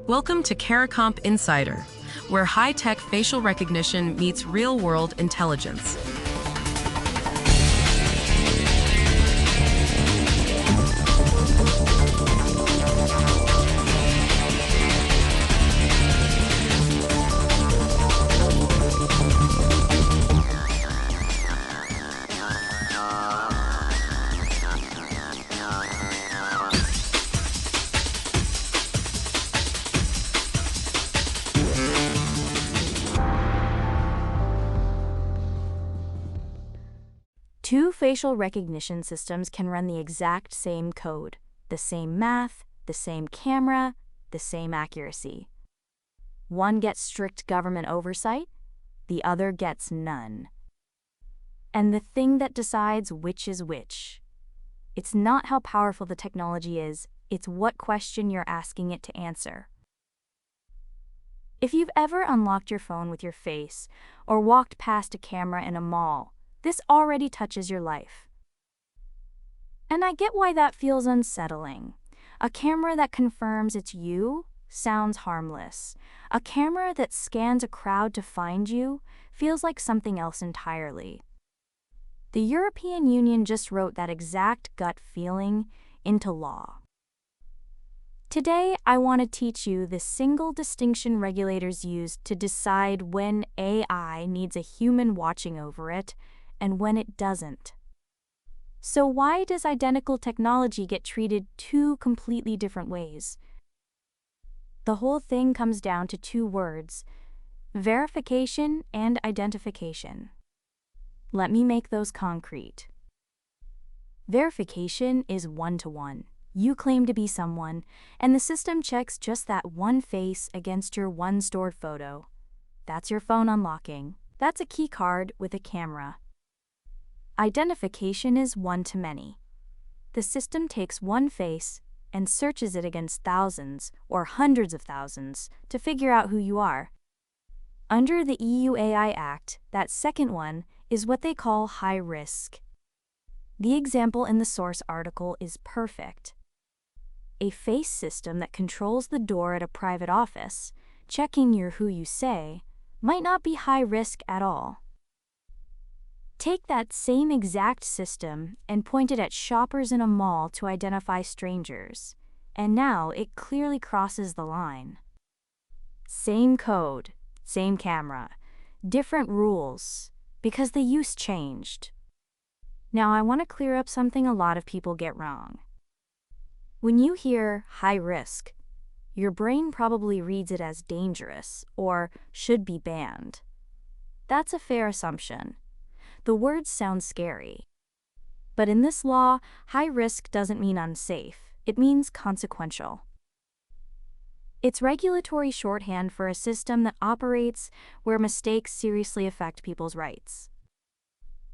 Welcome to CARICOMP Insider, where high-tech facial recognition meets real-world intelligence. Two facial recognition systems can run the exact same code, the same math, the same camera, the same accuracy. One gets strict government oversight, the other gets none. And the thing that decides which is which, it's not how powerful the technology is, it's what question you're asking it to answer. If you've ever unlocked your phone with your face or walked past a camera in a mall, this already touches your life. And I get why that feels unsettling. A camera that confirms it's you sounds harmless. A camera that scans a crowd to find you feels like something else entirely. The European Union just wrote that exact gut feeling into law. Today, I want to teach you the single distinction regulators use to decide when AI needs a human watching over it and when it doesn't. So why does identical technology get treated two completely different ways? The whole thing comes down to two words: verification and identification. Let me make those concrete. Verification is one-to-one. You claim to be someone, and the system checks just that one face against your one stored photo. That's your phone unlocking. That's a key card with a camera. Identification is one-to-many. The system takes one face and searches it against thousands or hundreds of thousands to figure out who you are. Under the EU AI Act, that second one is what they call high risk. The example in the source article is perfect. A face system that controls the door at a private office, checking your who you say, might not be high risk at all. Take that same exact system and point it at shoppers in a mall to identify strangers, and now it clearly crosses the line. Same code, same camera, different rules, because the use changed. Now I want to clear up something a lot of people get wrong. When you hear high risk, your brain probably reads it as dangerous or should be banned. That's a fair assumption. The words sound scary. But in this law, high risk doesn't mean unsafe. It means consequential. It's regulatory shorthand for a system that operates where mistakes seriously affect people's rights.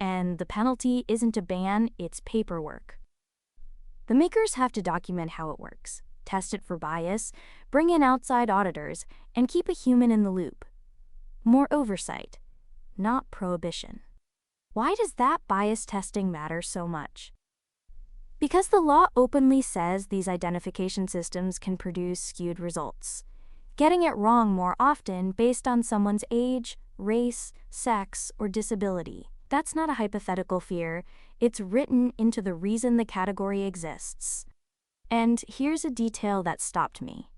And the penalty isn't a ban, it's paperwork. The makers have to document how it works, test it for bias, bring in outside auditors, and keep a human in the loop. More oversight, not prohibition. Why does that bias testing matter so much? Because the law openly says these identification systems can produce skewed results, getting it wrong more often based on someone's age, race, sex, or disability. That's not a hypothetical fear, it's written into the reason the category exists. And here's a detail that stopped me.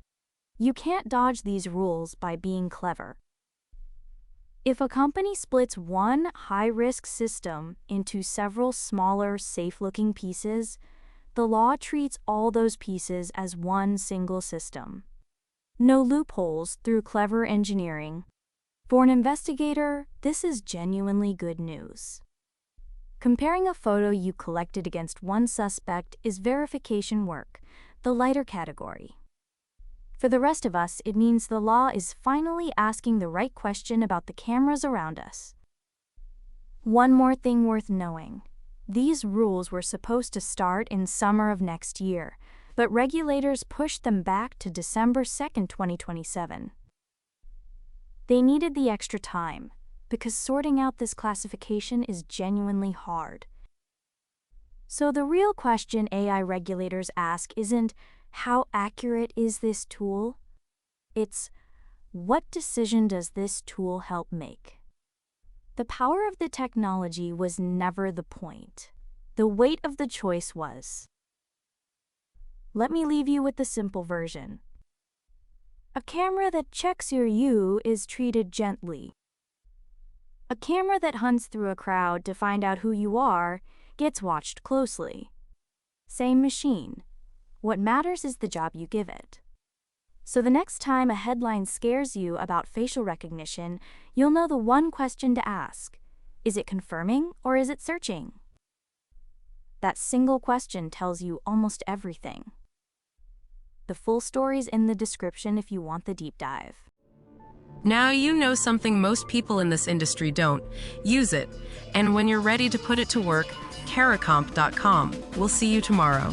You can't dodge these rules by being clever. If a company splits one high-risk system into several smaller, safe-looking pieces, the law treats all those pieces as one single system. No loopholes through clever engineering. For an investigator, this is genuinely good news. Comparing a photo you collected against one suspect is verification work, the lighter category. For the rest of us, it means the law is finally asking the right question about the cameras around us. One more thing worth knowing. These rules were supposed to start in summer of next year, but regulators pushed them back to December 2nd, 2027. They needed the extra time, because sorting out this classification is genuinely hard. So the real question AI regulators ask isn't, how accurate is this tool? It's, what decision does this tool help make? The power of the technology was never the point. The weight of the choice was. Let me leave you with the simple version. A camera that checks you is treated gently. A camera that hunts through a crowd to find out who you are gets watched closely. Same machine. What matters is the job you give it. So the next time a headline scares you about facial recognition, you'll know the one question to ask. Is it confirming or is it searching? That single question tells you almost everything. The full story's in the description if you want the deep dive. Now you know something most people in this industry don't. Use it. And when you're ready to put it to work, caracomp.com. We'll see you tomorrow.